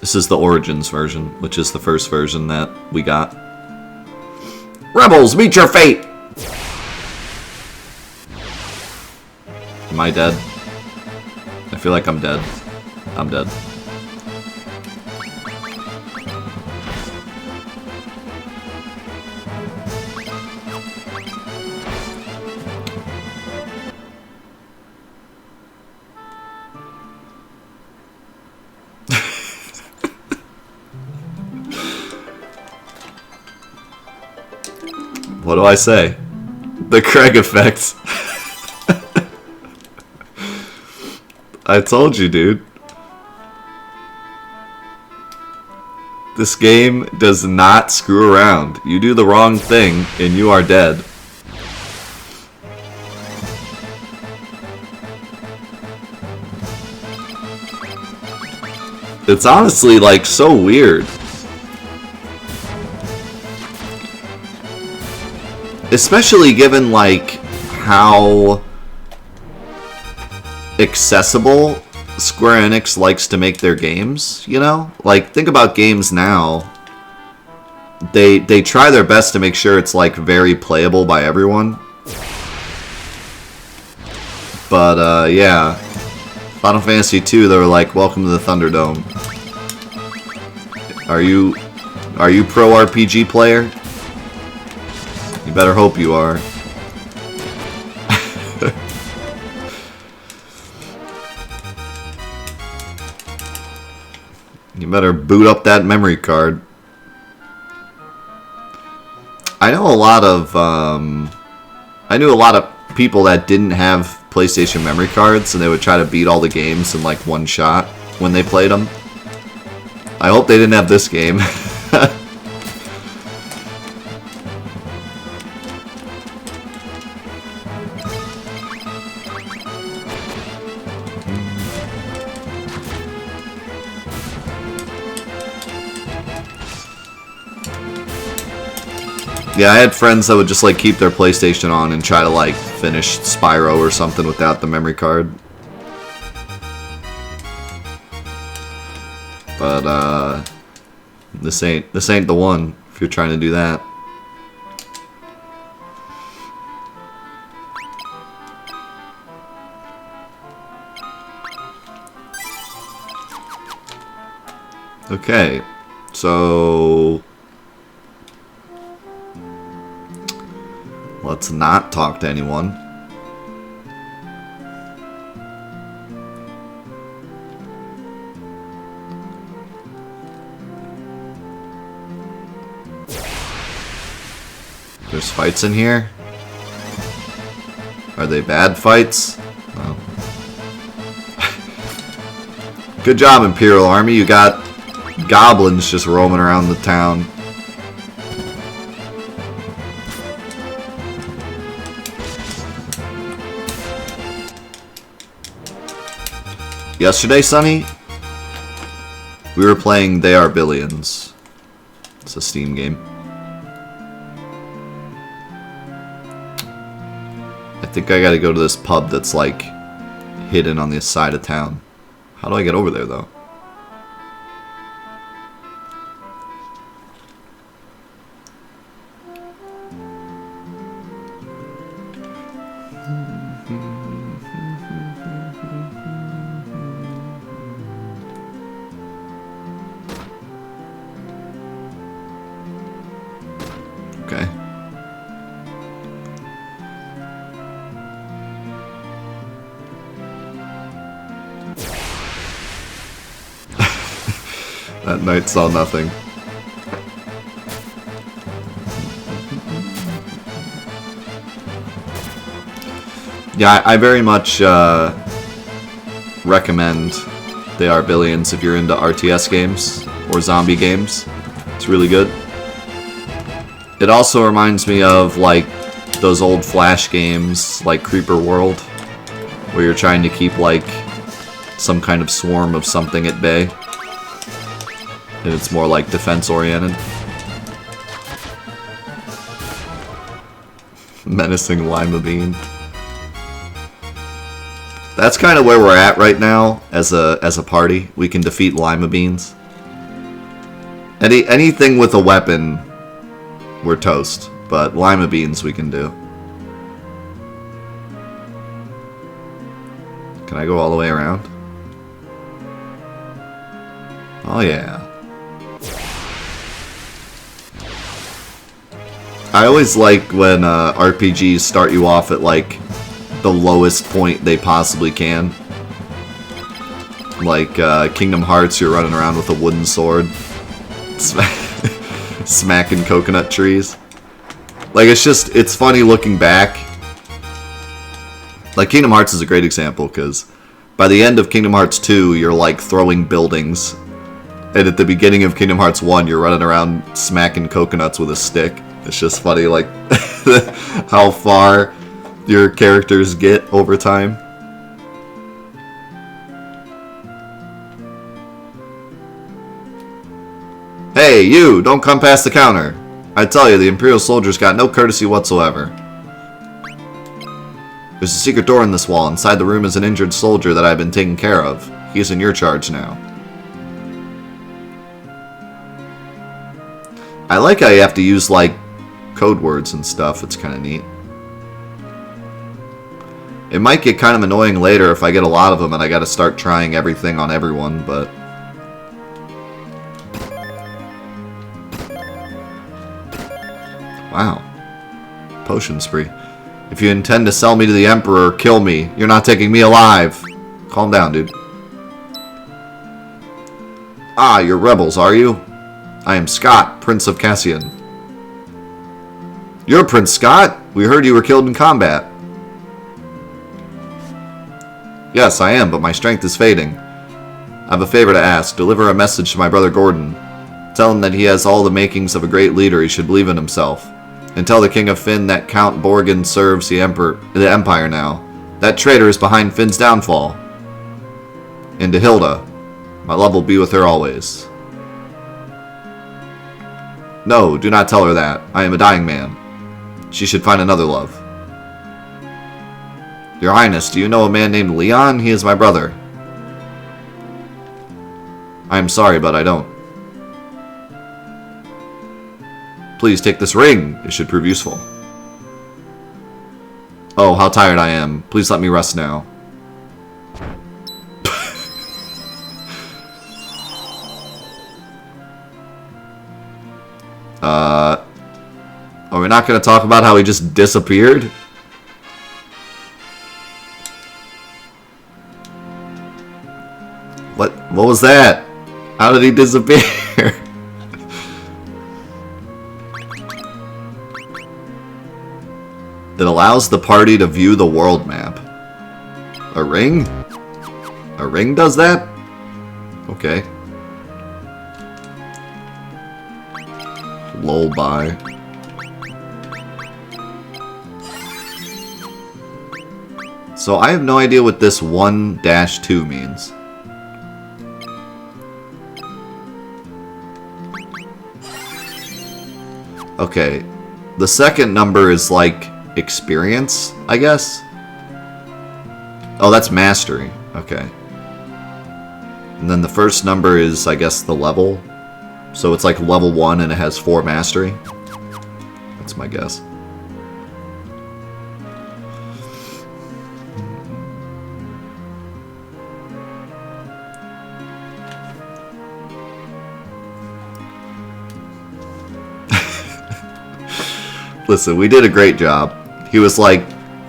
This is the Origins version, which is the first version that we got. Rebels, meet your fate! Am I dead? I feel like I'm dead. I'm dead. What do I say? The Craig effect. I told you, dude. This game does not screw around. You do the wrong thing, and you are dead. It's honestly, like, so weird. Especially given, like, how accessible Square Enix likes to make their games, you know? Like, think about games now. They try their best to make sure it's, like, very playable by everyone. But, yeah. Final Fantasy II, they were like, welcome to the Thunderdome. Are you pro RPG player? You better hope you are. You better boot up that memory card. I know a lot of people that didn't have PlayStation memory cards, and they would try to beat all the games in like one shot when they played them. I hope they didn't have this game. Yeah, I had friends that would just like keep their PlayStation on and try to like finish Spyro or something without the memory card. But this ain't the one if you're trying to do that. Okay, so let's not talk to anyone. There's fights in here? Are they bad fights? No. Good job, Imperial Army. You got goblins just roaming around the town. Yesterday, Sonny, we were playing They Are Billions. It's a Steam game. I think I gotta go to this pub that's like hidden on the side of town. How do I get over there though? Okay. That knight saw nothing. Yeah, I very much recommend They Are Billions if you're into RTS games or zombie games. It's really good. It also reminds me of like those old Flash games like Creeper World, where you're trying to keep like some kind of swarm of something at bay. And it's more like defense oriented. Menacing Lima Bean. That's kind of where we're at right now as a party. We can defeat Lima Beans. Anything with a weapon, we're toast. But lima beans we can do. Can I go all the way around? Oh yeah. I always like when RPGs start you off at like the lowest point they possibly can. Like Kingdom Hearts, you're running around with a wooden sword, smacking coconut trees. Like it's funny looking back. Like Kingdom Hearts is a great example because by the end of Kingdom Hearts 2, you're like throwing buildings, and at the beginning of Kingdom Hearts 1, you're running around smacking coconuts with a stick. It's just funny, like, how far your characters get over time. Hey, you! Don't come past the counter! I tell you, the Imperial soldiers got no courtesy whatsoever. There's a secret door in this wall. Inside the room is an injured soldier that I've been taking care of. He's in your charge now. I like how you have to use, like, code words and stuff. It's kind of neat. It might get kind of annoying later if I get a lot of them and I gotta start trying everything on everyone, but... Wow. Potion spree. If you intend to sell me to the Emperor, kill me. You're not taking me alive. Calm down, dude. Ah, you're rebels, are you? I am Scott, Prince of Cassian. You're Prince Scott? We heard you were killed in combat. Yes, I am, but my strength is fading. I have a favor to ask. Deliver a message to my brother Gordon. Tell him that he has all the makings of a great leader. He should believe in himself. And tell the King of Finn that Count Borgin serves the Empire now. That traitor is behind Finn's downfall. And to Hilda. My love will be with her always. No, do not tell her that. I am a dying man. She should find another love. Your Highness, do you know a man named Leon? He is my brother. I am sorry, but I don't. Please take this ring. It should prove useful. Oh, how tired I am. Please let me rest now. Are we not going to talk about how he just disappeared? What was that? How did he disappear? It allows the party to view the world map. A ring? A ring does that? Okay. Lullaby. So I have no idea what this 1-2 means. Okay. The second number is like experience, I guess? Oh, that's mastery. Okay. And then the first number is, I guess, the level. So it's like level 1 and it has 4 mastery. That's my guess. Listen, we did a great job. He was like,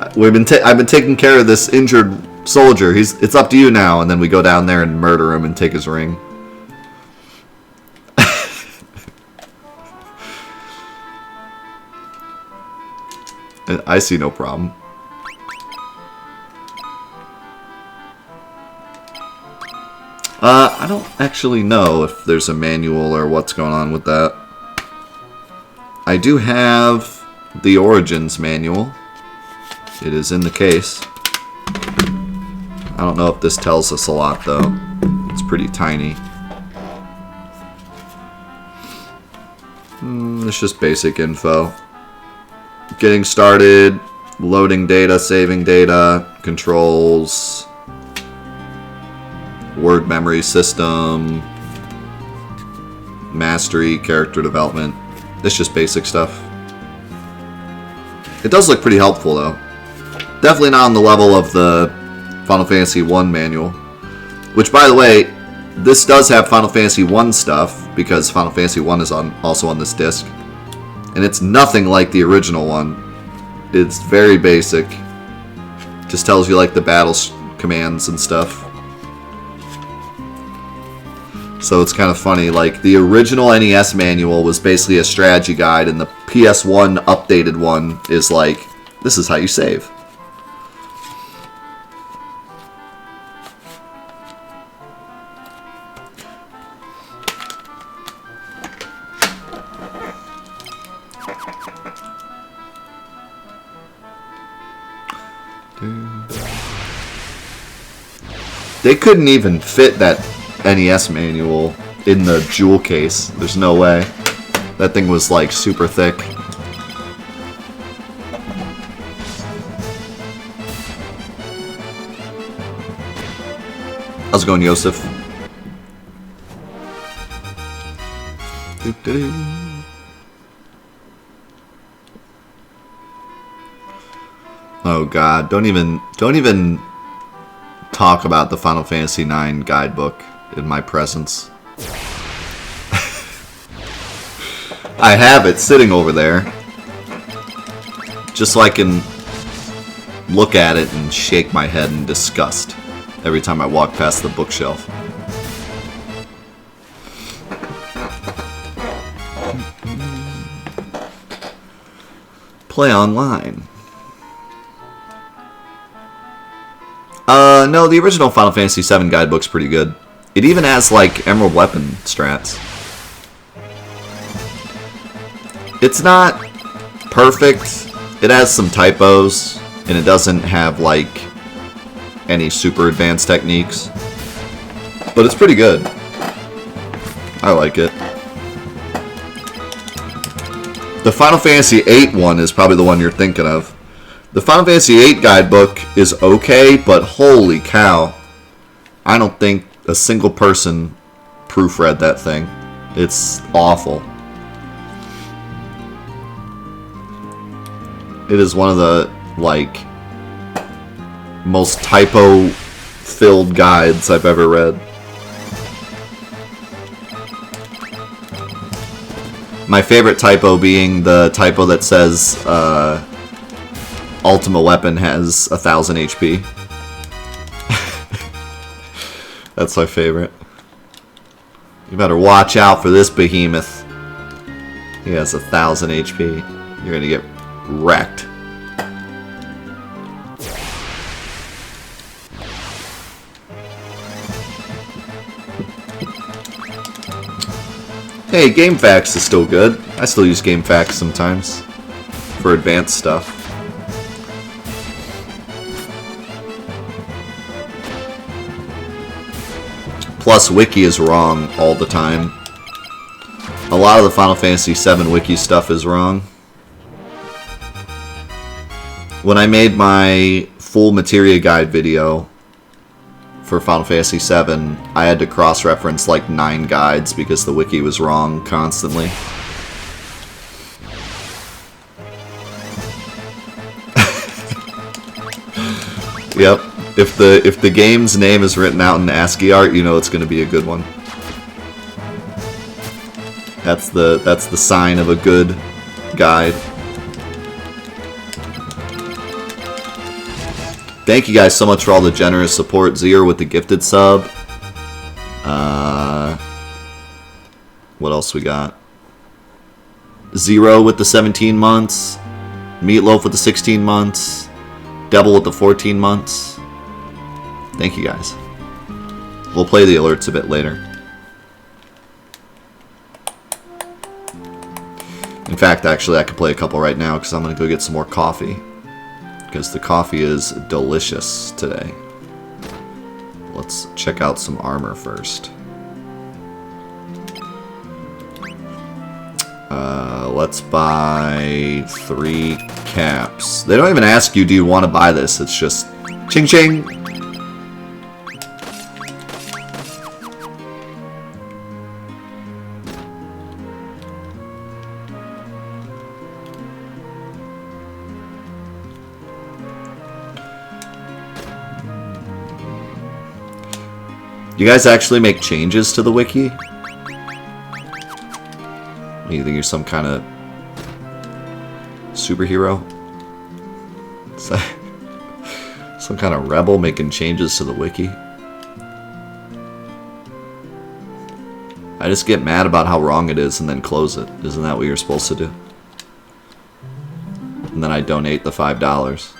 I've been taking care of this injured soldier. It's up to you now. And then we go down there and murder him and take his ring. I see no problem. I don't actually know if there's a manual or what's going on with that. I do have the Origins manual. It is in the case. I don't know if this tells us a lot though. It's pretty tiny. It's just basic info. Getting started, loading data, saving data, controls, word memory system, mastery, character development. It's just basic stuff. It does look pretty helpful, though. Definitely not on the level of the Final Fantasy 1 manual. Which, by the way, this does have Final Fantasy 1 stuff, because Final Fantasy 1 is also on this disc. And it's nothing like the original one. It's very basic. Just tells you, like, the battle commands and stuff. So it's kind of funny, like, the original NES manual was basically a strategy guide, and the PS1 updated one is like, this is how you save. They couldn't even fit that NES manual in the jewel case. There's no way. That thing was like super thick. How's it going, Yosef? Oh god, don't even talk about the Final Fantasy IX guidebook in my presence. I have it sitting over there, just so I can look at it and shake my head in disgust every time I walk past the bookshelf. Play online. No, the original Final Fantasy VII guidebook's pretty good. It even has, like, Emerald Weapon strats. It's not perfect. It has some typos, and it doesn't have, like, any super advanced techniques. But it's pretty good. I like it. The Final Fantasy VIII one is probably the one you're thinking of. The Final Fantasy VIII guidebook is okay, but holy cow. I don't think a single person proofread that thing. It's awful. It is one of the, like, most typo-filled guides I've ever read. My favorite typo being the typo that says, Ultima Weapon has 1000 HP. That's my favorite. You better watch out for this behemoth. He has 1000 HP. You're gonna get wrecked. Hey, GameFAQs is still good. I still use GameFAQs sometimes for advanced stuff. Plus, Wiki is wrong all the time. A lot of the Final Fantasy VII Wiki stuff is wrong. When I made my full materia guide video for Final Fantasy VII, I had to cross-reference like 9 guides because the wiki was wrong constantly. Yep. If the game's name is written out in ASCII art, you know it's going to be a good one. That's the sign of a good guide. Thank you guys so much for all the generous support. Zero with the gifted sub. What else we got? Zero with the 17 months. Meatloaf with the 16 months. Devil with the 14 months. Thank you guys. We'll play the alerts a bit later. In fact, actually, I could play a couple right now because I'm going to go get some more coffee. Because the coffee is delicious today. Let's check out some armor first. Let's buy 3 caps. They don't even ask you, do you want to buy this? It's just ching ching. Do you guys actually make changes to the wiki? You think you're some kind of superhero? Some kind of rebel making changes to the wiki? I just get mad about how wrong it is and then close it. Isn't that what you're supposed to do? And then I donate the $5.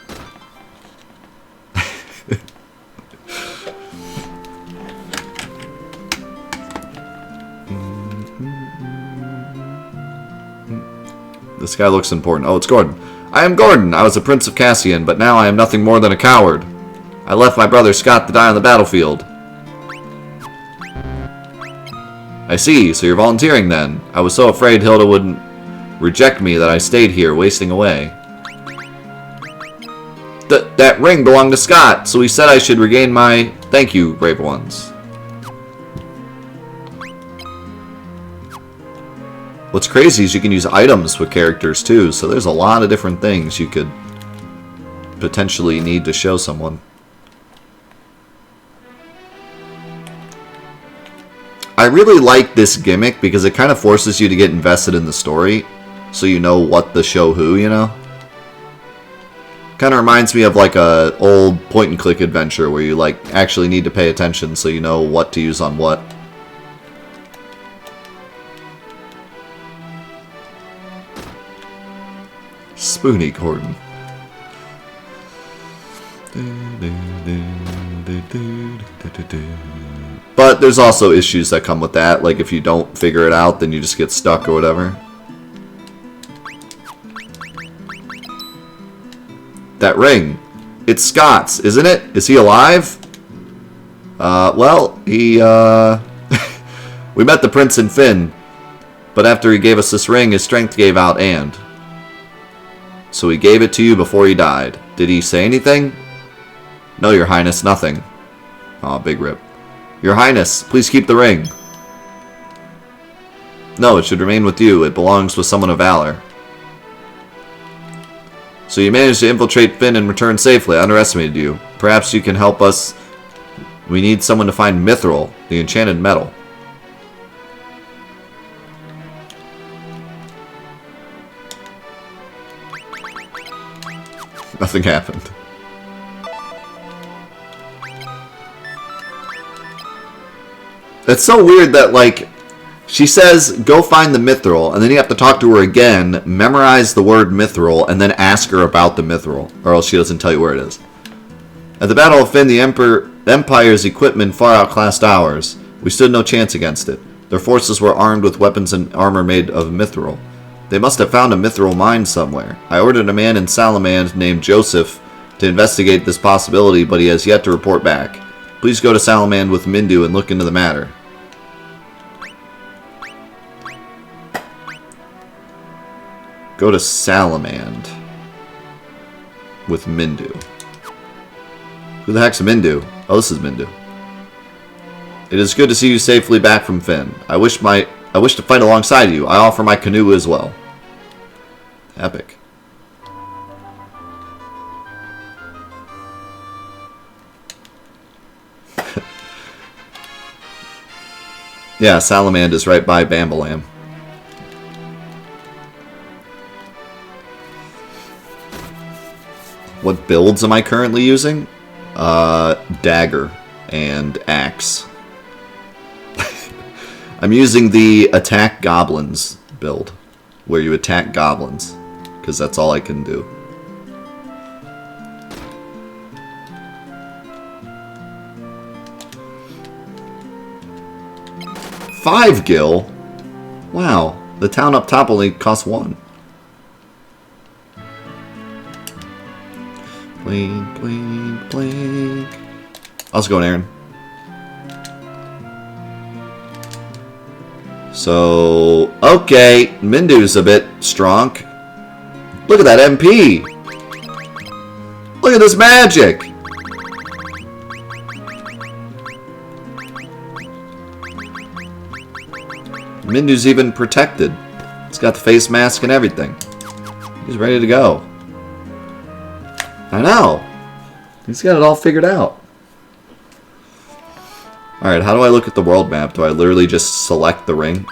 This guy looks important. Oh, it's Gordon. I am Gordon. I was a Prince of Cassian, but now I am nothing more than a coward. I left my brother Scott to die on the battlefield. I see, so you're volunteering then. I was so afraid Hilda wouldn't reject me that I stayed here, wasting away. That ring belonged to Scott, so he said I should regain my... Thank you, brave ones. What's crazy is you can use items with characters too, so there's a lot of different things you could potentially need to show someone. I really like this gimmick because it kind of forces you to get invested in the story, so you know what to show who, you know? Kind of reminds me of like a old point-and-click adventure where you like actually need to pay attention so you know what to use on what. Spoony Gordon. But there's also issues that come with that, like if you don't figure it out, then you just get stuck or whatever. That ring. It's Scott's, isn't it? Is he alive? Well, he, we met the Prince in Finn, but after he gave us this ring, his strength gave out and... So he gave it to you before he died. Did he say anything? No, Your Highness, nothing. Aw, big rip. Your Highness, please keep the ring. No, it should remain with you. It belongs with someone of valor. So you managed to infiltrate Finn and return safely. I underestimated you. Perhaps you can help us. We need someone to find Mithril, the enchanted metal. Nothing happened. It's so weird that, like, she says, go find the Mithril, and then you have to talk to her again, memorize the word Mithril, and then ask her about the Mithril, or else she doesn't tell you where it is. At the Battle of Finn, the Empire's equipment far outclassed ours. We stood no chance against it. Their forces were armed with weapons and armor made of Mithril. They must have found a Mithril mine somewhere. I ordered a man in Salamand named Joseph to investigate this possibility, but he has yet to report back. Please go to Salamand with Mindu and look into the matter. Go to Salamand with Mindu. Who the heck's Mindu? Oh, this is Mindu. It is good to see you safely back from Finn. I wish to fight alongside you. I offer my canoe as well. Epic. Yeah, Salamand is right by Bambalam. What builds am I currently using? Dagger and axe. I'm using the attack goblins build, where you attack goblins, because that's all I can do. $5 gil? Wow, the town up top only costs 1. Blink, blink, blink. How's it going, Aaron? So, okay, Mindu's a bit strong. Look at that MP! Look at this magic! Mindu's even protected. He's got the face mask and everything. He's ready to go. I know. He's got it all figured out. Alright, how do I look at the world map? Do I literally just select the ring?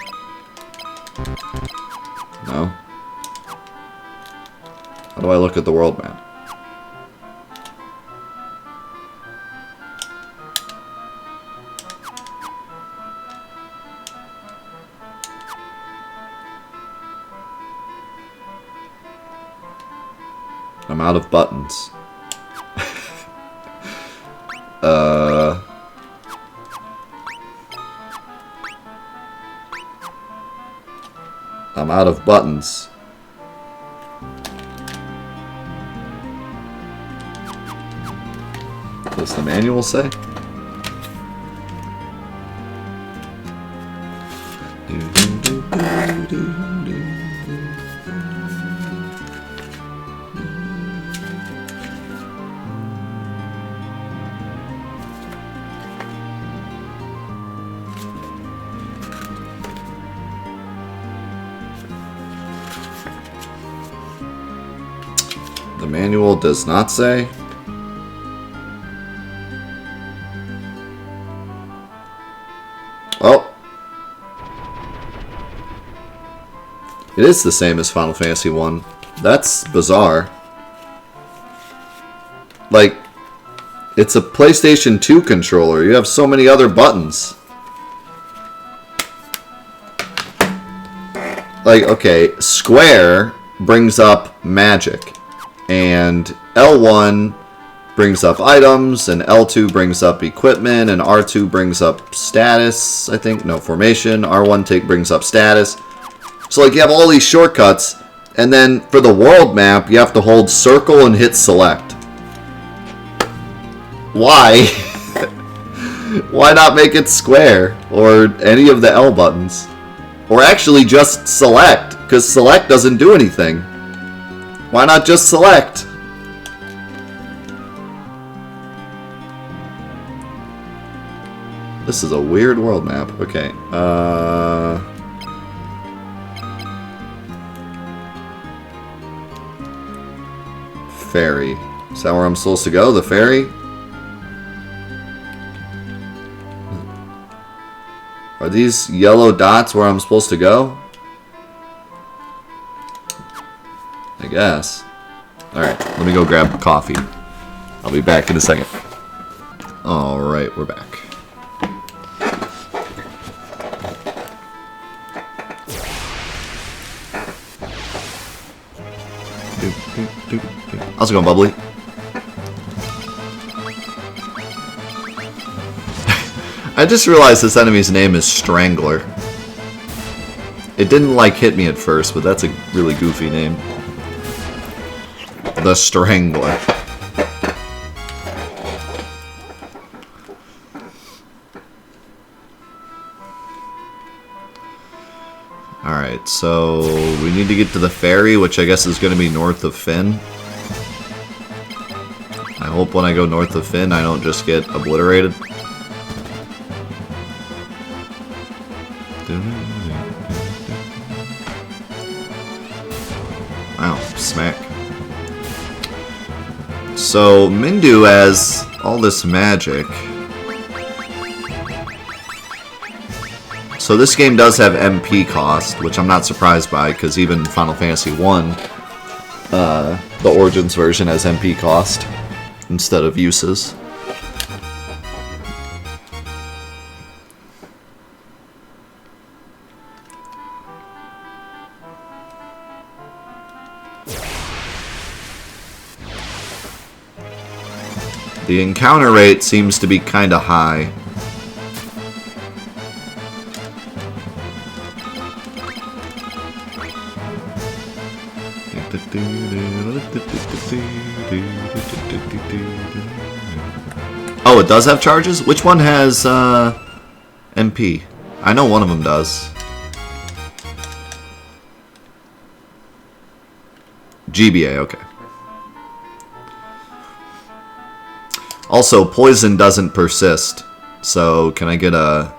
No. How do I look at the world map? I'm out of buttons. I'm out of buttons. What does the manual say? The manual does not say. Oh. It is the same as Final Fantasy 1. That's bizarre. Like, it's a PlayStation 2 controller. You have so many other buttons. Like, okay, square brings up magic. And L1 brings up items, and L2 brings up equipment, and R2 brings up status, I think. No, formation. R1 brings up status. So, like, you have all these shortcuts, and then for the world map, you have to hold circle and hit select. Why? Why not make it square, or any of the L buttons? Or actually just select, because select doesn't do anything. Why not just select? This is a weird world map. Okay. Ferry. Is that where I'm supposed to go? The ferry? Are these yellow dots where I'm supposed to go? I guess. Alright, let me go grab coffee. I'll be back in a second. Alright, we're back. How's it going, Bubbly? I just realized this enemy's name is Strangler. It didn't like hit me at first, but that's a really goofy name. The Strangler. Alright, so we need to get to the ferry, which I guess is going to be north of Finn. I hope when I go north of Finn I don't just get obliterated. Wow, smack. So, Mindu has all this magic. So this game does have MP cost, which I'm not surprised by, because even Final Fantasy 1, the Origins version has MP cost instead of uses. The encounter rate seems to be kinda high. Oh, it does have charges? Which one has MP? I know one of them does. GBA, okay. Also, poison doesn't persist, so can I get a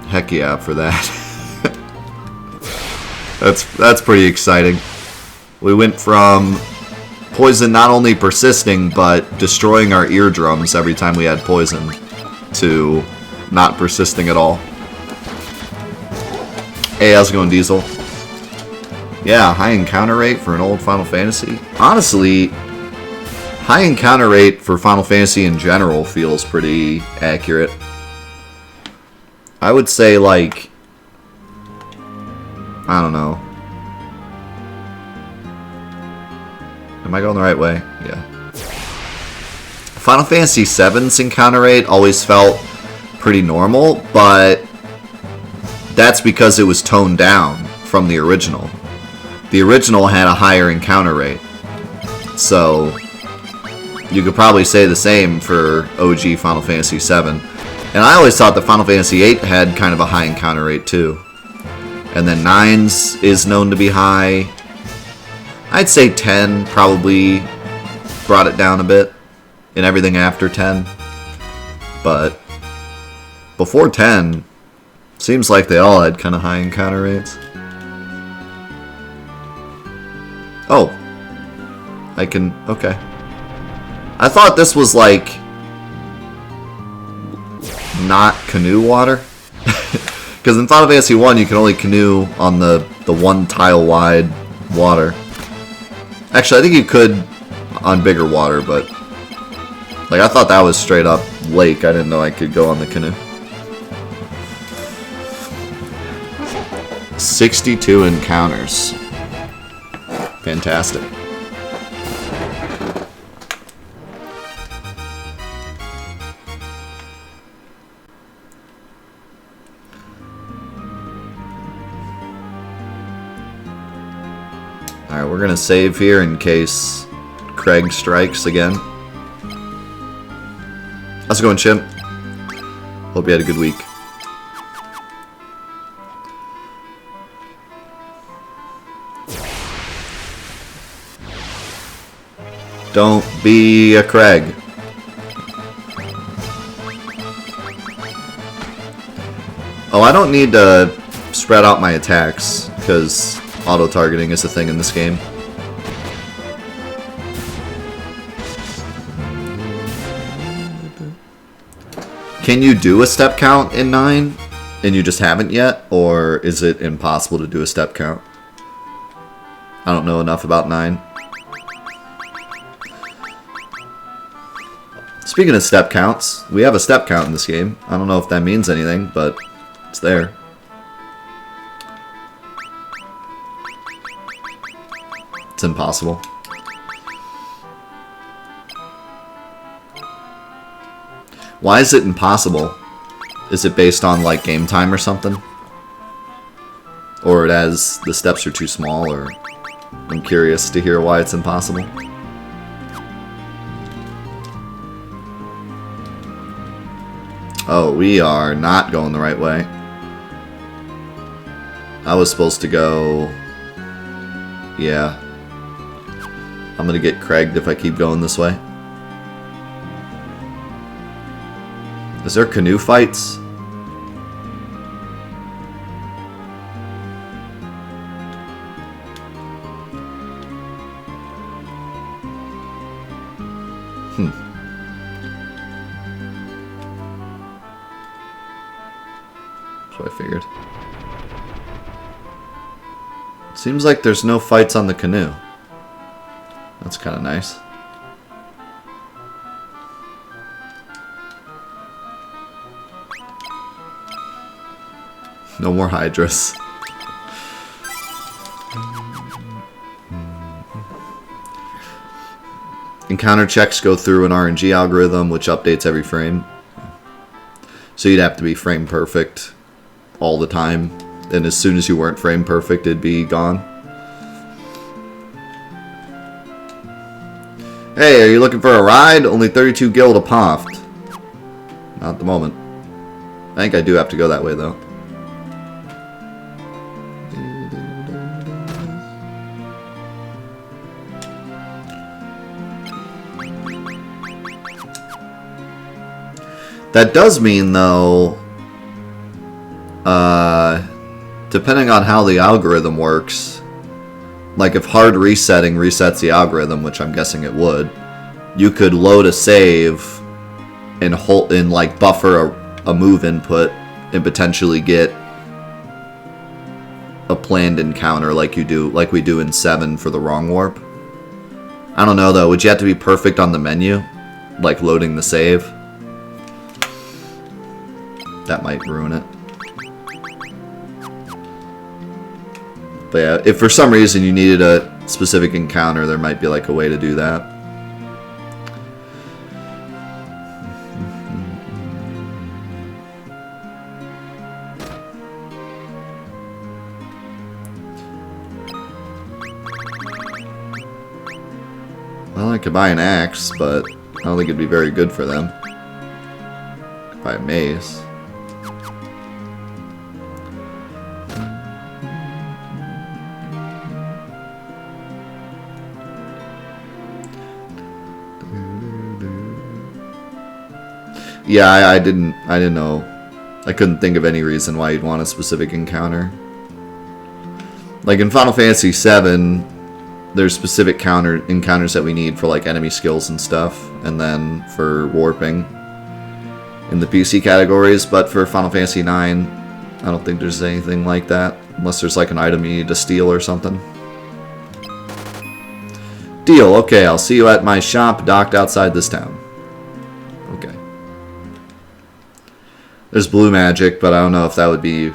heck yeah for that? That's pretty exciting. We went from poison not only persisting, but destroying our eardrums every time we had poison, to not persisting at all. Hey, how's it going, Diesel? Yeah, high encounter rate for an old Final Fantasy. Honestly, high encounter rate for Final Fantasy in general feels pretty accurate. I would say, like, I don't know. Am I going the right way? Yeah. Final Fantasy VII's encounter rate always felt pretty normal, but that's because it was toned down from the original. The original had a higher encounter rate. So you could probably say the same for OG Final Fantasy VII. And I always thought that Final Fantasy VIII had kind of a high encounter rate too. And then 9's is known to be high. I'd say 10 probably brought it down a bit. And everything after 10. But before 10, seems like they all had kind of high encounter rates. Oh. I can... Okay. I thought this was like... not canoe water. Because in Final Fantasy 1 you can only canoe on the one tile wide water. Actually, I think you could on bigger water, but... like, I thought that was straight up lake. I didn't know I could go on the canoe. 62 encounters. Fantastic. Alright, we're gonna save here in case Craig strikes again. How's it going, Chimp? Hope you had a good week. Don't be a Craig. Oh, I don't need to spread out my attacks, because auto-targeting is a thing in this game. Can you do a step count in 9, and you just haven't yet? Or is it impossible to do a step count? I don't know enough about 9. Speaking of step counts, we have a step count in this game. I don't know if that means anything, but it's there. It's impossible. Why is it impossible? Is it based on like game time or something? Or it has the steps are too small, or I'm curious to hear why it's impossible. Oh, we are not going the right way. I was supposed to go... yeah. I'm gonna get Craiged if I keep going this way. Is there canoe fights? That's what I figured. Seems like there's no fights on the canoe. That's kind of nice. No more Hydras. Encounter checks go through an RNG algorithm which updates every frame. So you'd have to be frame perfect all the time. And as soon as you weren't frame perfect, it'd be gone. Hey, are you looking for a ride? Only 32 gil to Poft. Not at the moment. I think I do have to go that way though. That does mean, though, depending on how the algorithm works, like if hard resetting resets the algorithm, which I'm guessing it would, you could load a save and like buffer a move input and potentially get a planned encounter like we do in 7 for the wrong warp. I don't know though, would you have to be perfect on the menu? Like loading the save? That might ruin it. But yeah, if for some reason you needed a specific encounter, there might be like a way to do that. Well, I could buy an axe, but I don't think it'd be very good for them. Could buy a mace. Yeah, I didn't know. I couldn't think of any reason why you'd want a specific encounter. Like in Final Fantasy VII, there's specific encounters that we need for like enemy skills and stuff, and then for warping in the PC categories. But for Final Fantasy IX, I don't think there's anything like that, unless there's like an item you need to steal or something. Deal. Okay, I'll see you at my shop docked outside this town. Okay. There's blue magic, but I don't know if that would be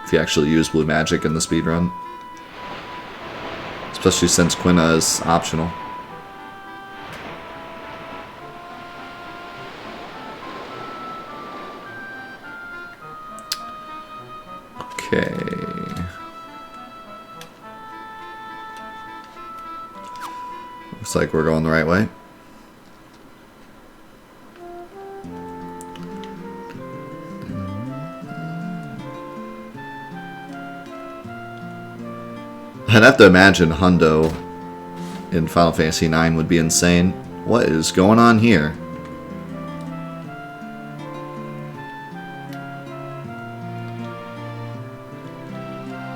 if you actually use blue magic in the speedrun. Especially since Quina is optional. Okay. Looks like we're going the right way. I'd have to imagine Hundo in Final Fantasy IX would be insane. What is going on here?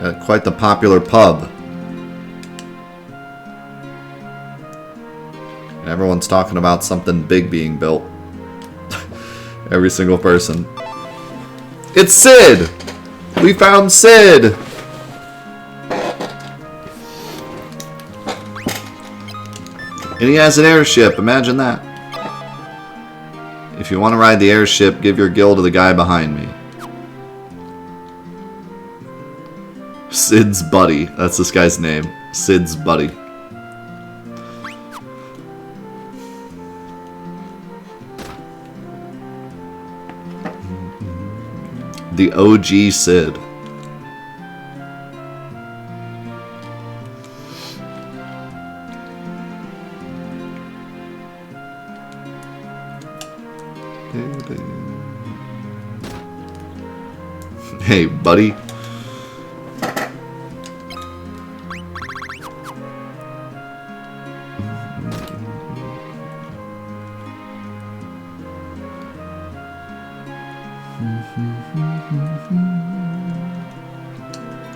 Got quite the popular pub. And everyone's talking about something big being built. Every single person. It's Sid! We found Sid! And he has an airship, imagine that. If you want to ride the airship, give your gil to the guy behind me. Sid's buddy, that's this guy's name. Sid's buddy. The OG Sid. Hey, buddy.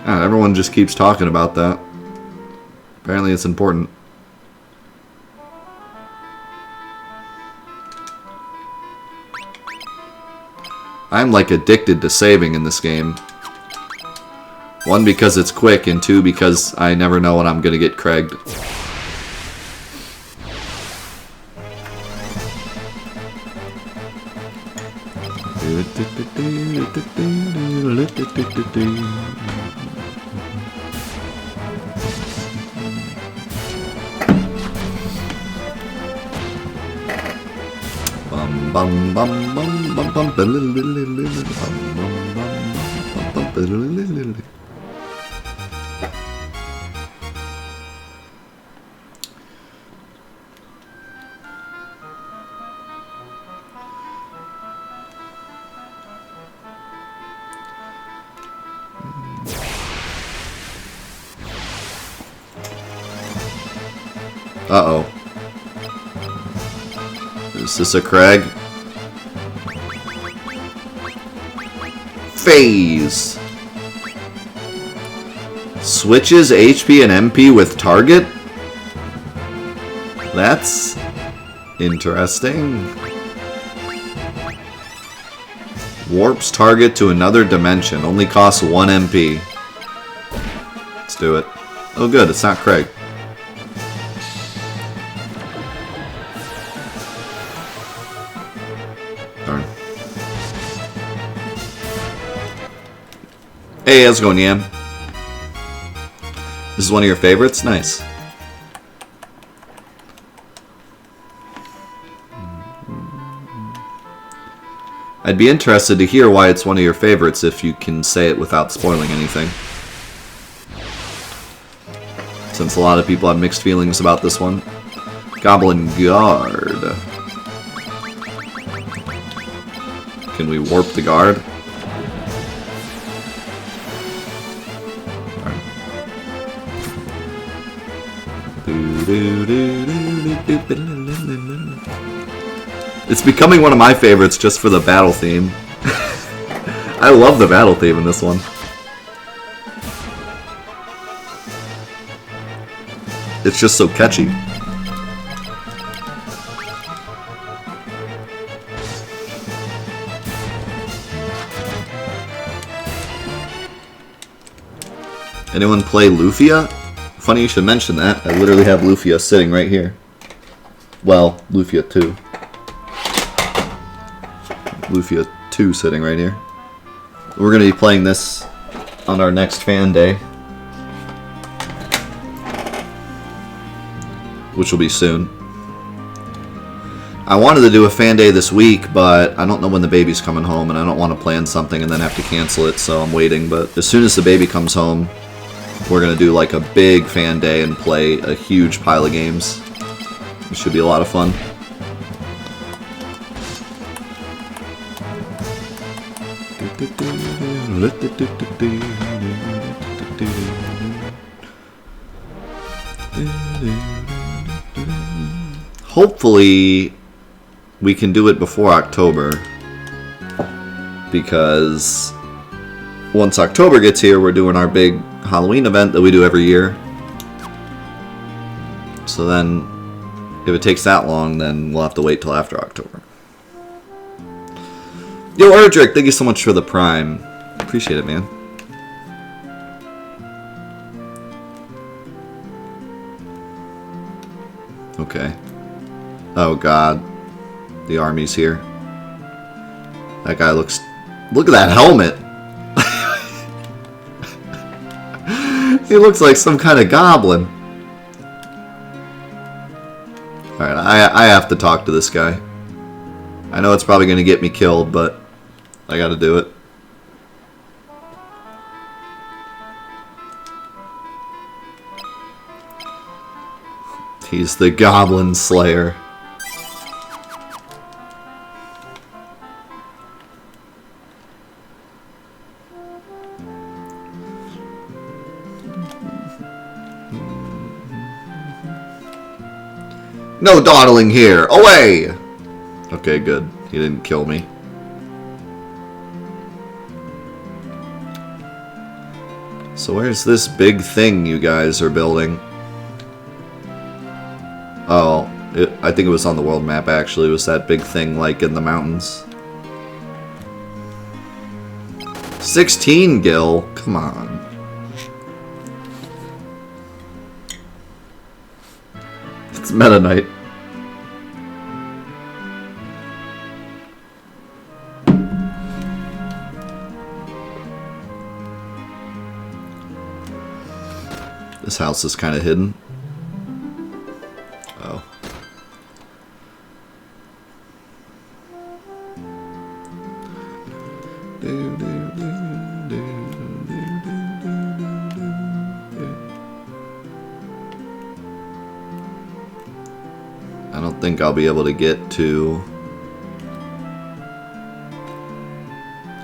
Everyone just keeps talking about that. Apparently it's important. I'm like addicted to saving in this game. 1, because it's quick, and 2, because I never know when I'm gonna get Craiged. Bum bum bum bum bum bum. Uh-oh. Is this a Craig? Phase. Switches HP and MP with target? That's interesting. Warps target to another dimension. Only costs 1 MP. Let's do it. Oh good, it's not Craig. Darn. Hey, how's it going, Yam? This is one of your favorites? Nice. I'd be interested to hear why it's one of your favorites if you can say it without spoiling anything. Since a lot of people have mixed feelings about this one. Goblin Guard. Can we warp the guard? It's becoming one of my favorites just for the battle theme. I love the battle theme in this one. It's just so catchy. Anyone play Lufia? Funny you should mention that. I literally have Lufia sitting right here. Well, Lufia 2. Lufia 2 sitting right here. We're going to be playing this on our next fan day. Which will be soon. I wanted to do a fan day this week, but I don't know when the baby's coming home, and I don't want to plan something and then have to cancel it, so I'm waiting. But as soon as the baby comes home, we're going to do like a big fan day and play a huge pile of games. It should be a lot of fun. Hopefully we can do it before October, because once October gets here, we're doing our big Halloween event that we do every year. So then, if it takes that long, then we'll have to wait till after October. Yo, Erdrick, thank you so much for the Prime. Appreciate it, man. Okay. Oh god. The army's here. That guy looks... Look at that helmet! He looks like some kind of goblin. Alright, I have to talk to this guy. I know it's probably going to get me killed, but I gotta do it. He's the Goblin Slayer. No dawdling here! Away! Okay, good. He didn't kill me. So where's this big thing you guys are building? Oh, I think it was on the world map actually. It was that big thing like in the mountains. 16 gil? Come on. It's Meta Knight. This house is kind of hidden. Oh. I don't think I'll be able to get to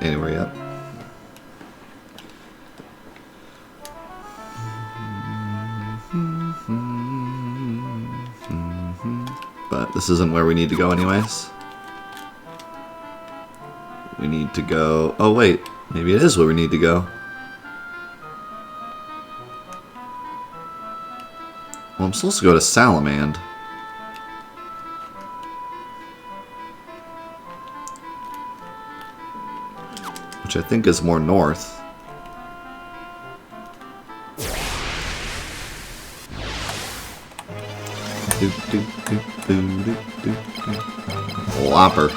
anywhere yet. But this isn't where we need to go anyways. We need to go... Oh wait, maybe it is where we need to go. Well, I'm supposed to go to Salamand. Which I think is more north. Whopper.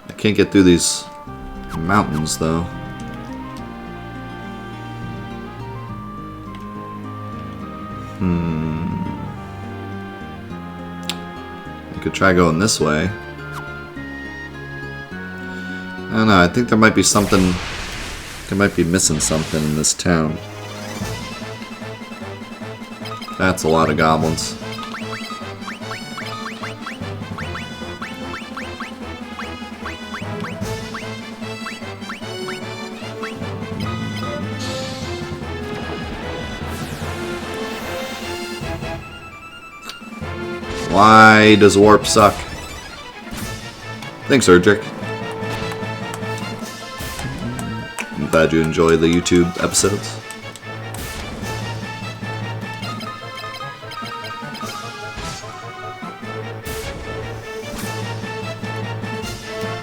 I can't get through these mountains though. I could try going this way. I don't know, I think there might be something. I might be missing something in this town. That's a lot of goblins. Why does warp suck? Thanks, Urgic. I'm glad you enjoy the YouTube episodes.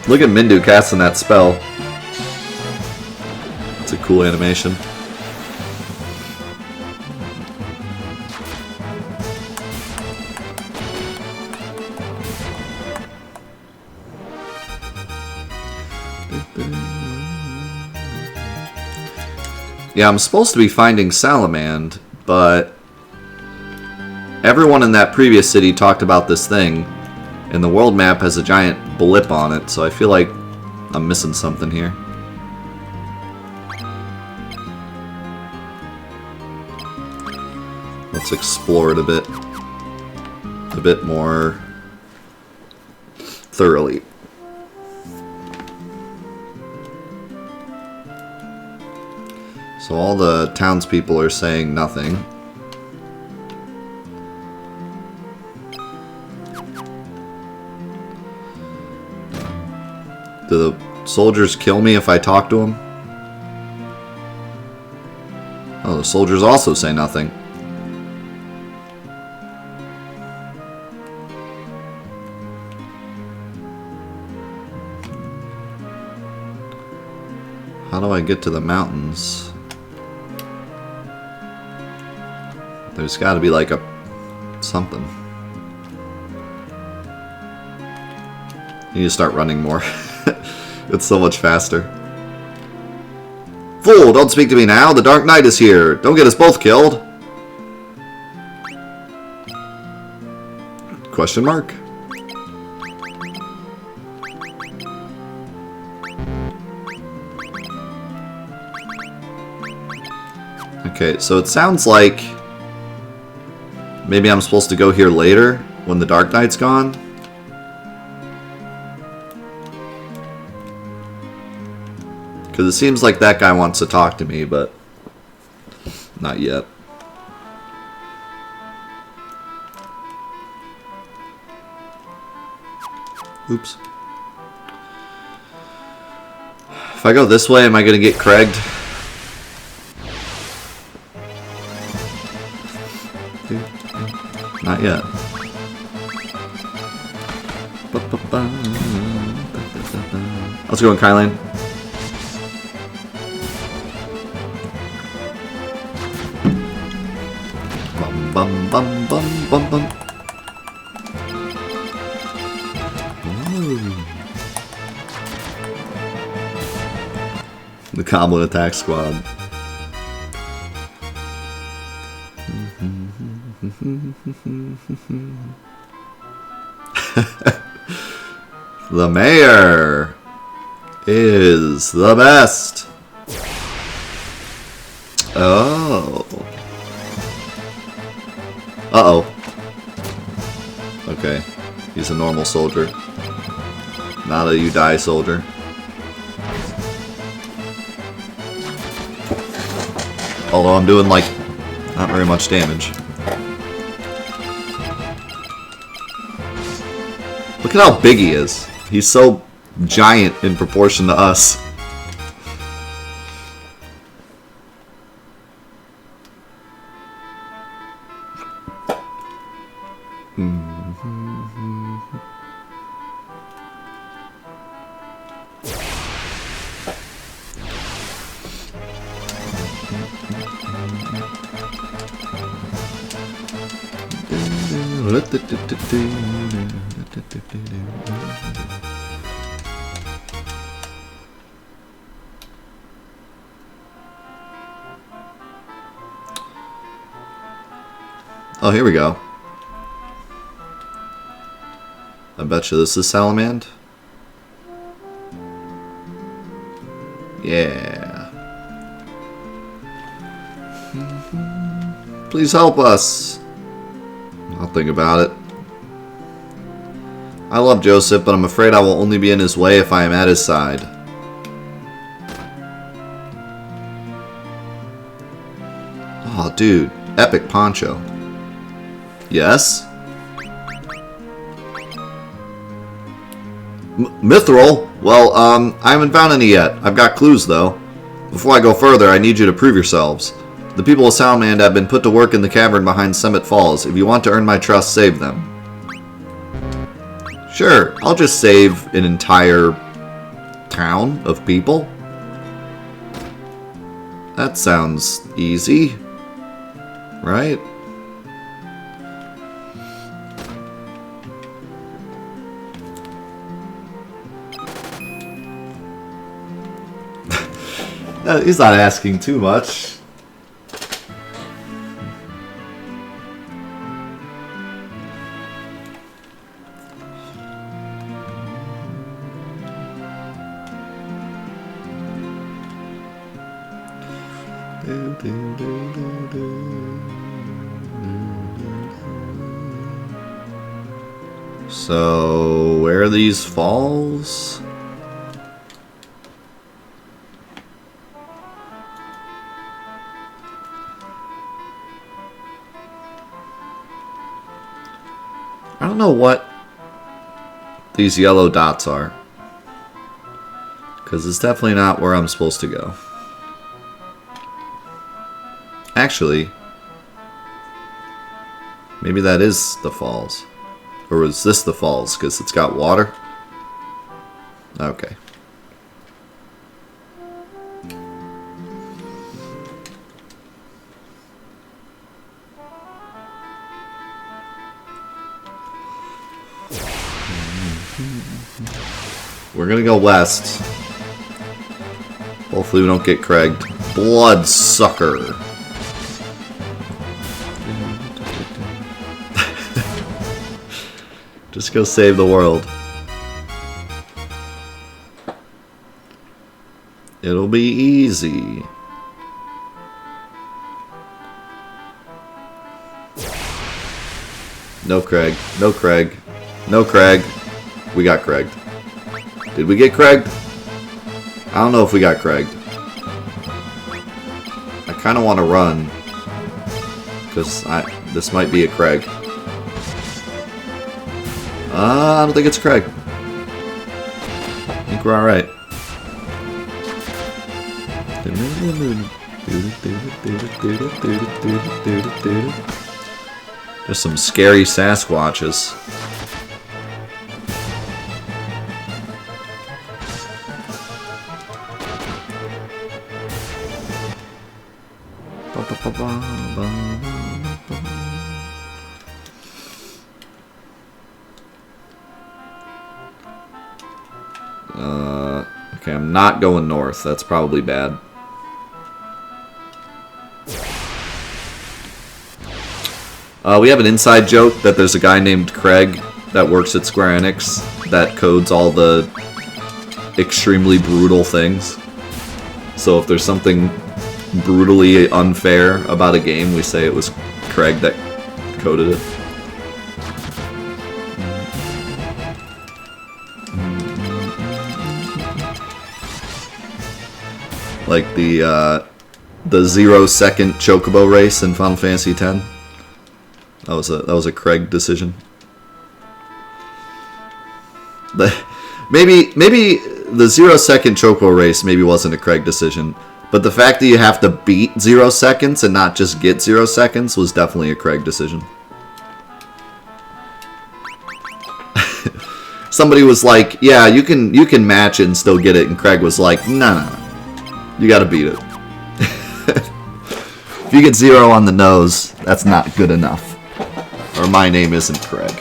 Look at Mindu casting that spell. It's a cool animation. Yeah, I'm supposed to be finding Salamand, but everyone in that previous city talked about this thing, and the world map has a giant blip on it, so I feel like I'm missing something here. Let's explore it a bit more thoroughly. So all the townspeople are saying nothing. Do the soldiers kill me if I talk to them? Oh, the soldiers also say nothing. How do I get to the mountains? There's got to be like a something. You need to start running more. It's so much faster. Fool, don't speak to me now. The Dark Knight is here. Don't get us both killed. Question mark? Okay, so it sounds like maybe I'm supposed to go here later when the Dark Knight's gone. Because it seems like that guy wants to talk to me, but not yet. Oops. If I go this way, am I going to get Craiged? Not yet. Let's go in Kylan. Bum bum bum bum bum bum. Ooh. The Goblin attack squad. The mayor is the best. Oh. Uh-oh. Okay. He's a normal soldier. Not a you die soldier. Although I'm doing, like, not very much damage. Look at how big he is. He's so giant in proportion to us. Oh, here we go. I bet you this is Salamand. Yeah. Please help us. I'll think about it. I love Joseph, but I'm afraid I will only be in his way if I am at his side. Oh, dude. Epic poncho. Yes? Mithril? Well, I haven't found any yet. I've got clues, though. Before I go further, I need you to prove yourselves. The people of Salamand have been put to work in the cavern behind Summit Falls. If you want to earn my trust, save them. Sure, I'll just save an entire town of people. That sounds easy, right? He's not asking too much. So, where are these falls? I don't know what these yellow dots are, because it's definitely not where I'm supposed to go. Actually, maybe that is the falls. Or was this the falls, because it's got water? Okay. We're gonna go west. Hopefully we don't get Craiged. Bloodsucker. Just go save the world. It'll be easy. No Craig. No Craig. No Craig. We got Craig. Did we get Craig? I don't know if we got Craig. I kind of want to run. Because this might be a Craig. I don't think it's Craig. I think we're alright. There's some scary Sasquatches. Okay, I'm not going north. That's probably bad. We have an inside joke that there's a guy named Craig that works at Square Enix that codes all the extremely brutal things. So if there's something brutally unfair about a game, we say it was Craig that coded it. Like the the 0-second chocobo race in Final Fantasy X. That was a Craig decision. Maybe the 0-second chocobo race maybe wasn't a Craig decision, but the fact that you have to beat 0 seconds and not just get 0 seconds was definitely a Craig decision. Somebody was like, "Yeah, you can match it and still get it," and Craig was like, "No, you got to beat it." If you get 0 on the nose, that's not good enough. Or my name isn't Craig.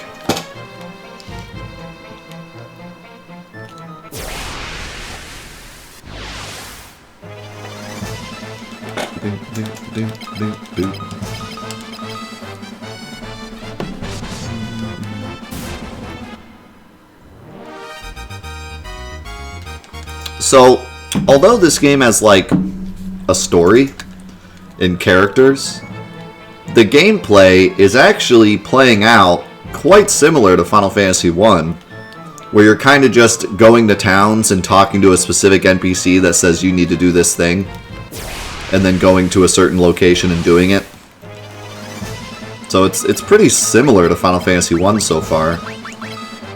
So, although this game has like a story and characters, the gameplay is actually playing out quite similar to Final Fantasy I, where you're kind of just going to towns and talking to a specific NPC that says you need to do this thing, and then going to a certain location and doing it. So it's pretty similar to Final Fantasy I so far,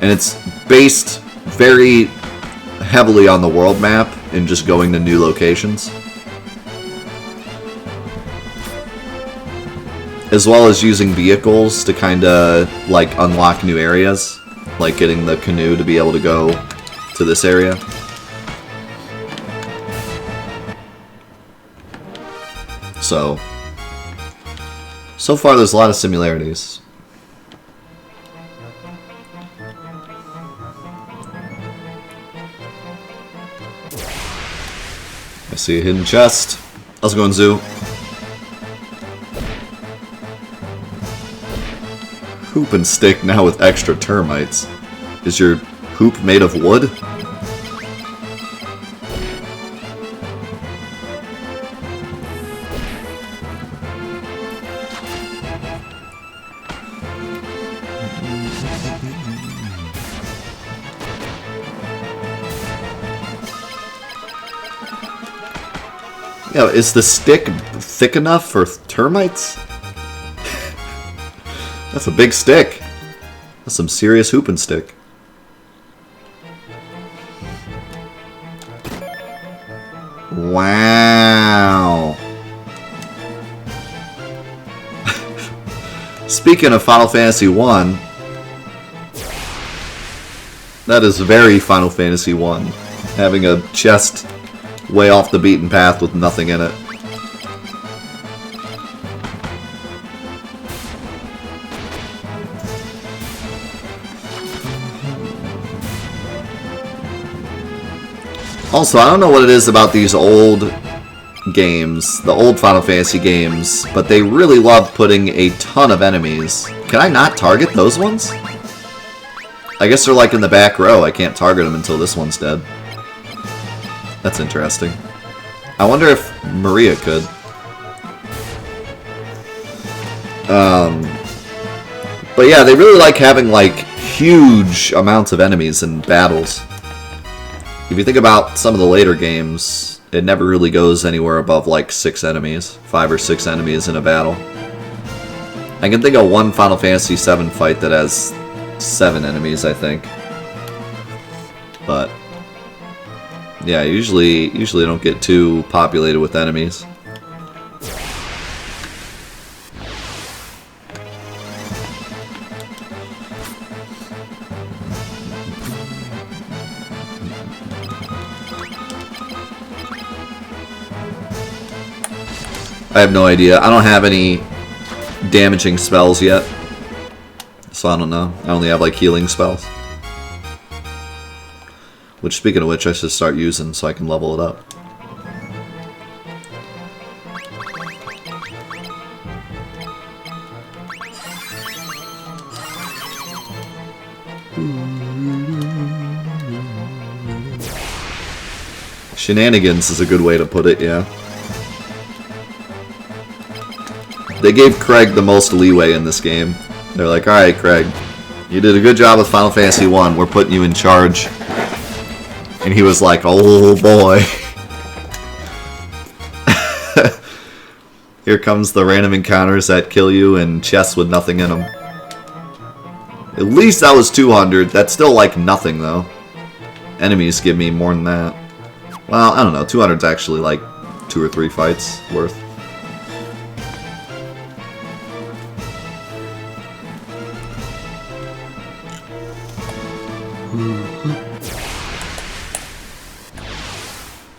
and it's based very heavily on the world map and just going to new locations, as well as using vehicles to kind of like unlock new areas, like getting the Canoe to be able to go to this area. So far there's a lot of similarities. I see a hidden chest. How's it going, Zoo? Hoop and stick now with extra termites. Is your hoop made of wood? Yeah, is the stick thick enough for termites? That's a big stick. That's some serious hoop and stick. Wow. Speaking of Final Fantasy I, that is very Final Fantasy I. Having a chest way off the beaten path with nothing in it. Also, I don't know what it is about these old games, the old Final Fantasy games, but they really love putting a ton of enemies. Can I not target those ones? I guess they're like in the back row. I can't target them until this one's dead. That's interesting. I wonder if Maria could. But yeah, they really like having like huge amounts of enemies in battles. If you think about some of the later games, it never really goes anywhere above like 6 enemies, 5 or 6 enemies in a battle. I can think of one Final Fantasy VII fight that has 7 enemies, I think. But yeah, usually don't get too populated with enemies. I have no idea. I don't have any damaging spells yet, so I don't know. I only have like healing spells. Which, speaking of which, I should start using so I can level it up. Shenanigans is a good way to put it, yeah. They gave Craig the most leeway in this game. They're like, alright, Craig, you did a good job with Final Fantasy I. We're putting you in charge. And he was like, oh boy. Here comes the random encounters that kill you and chests with nothing in them. At least that was 200. That's still like nothing though. Enemies give me more than that. Well, I don't know. 200 is actually like 2 or 3 fights worth.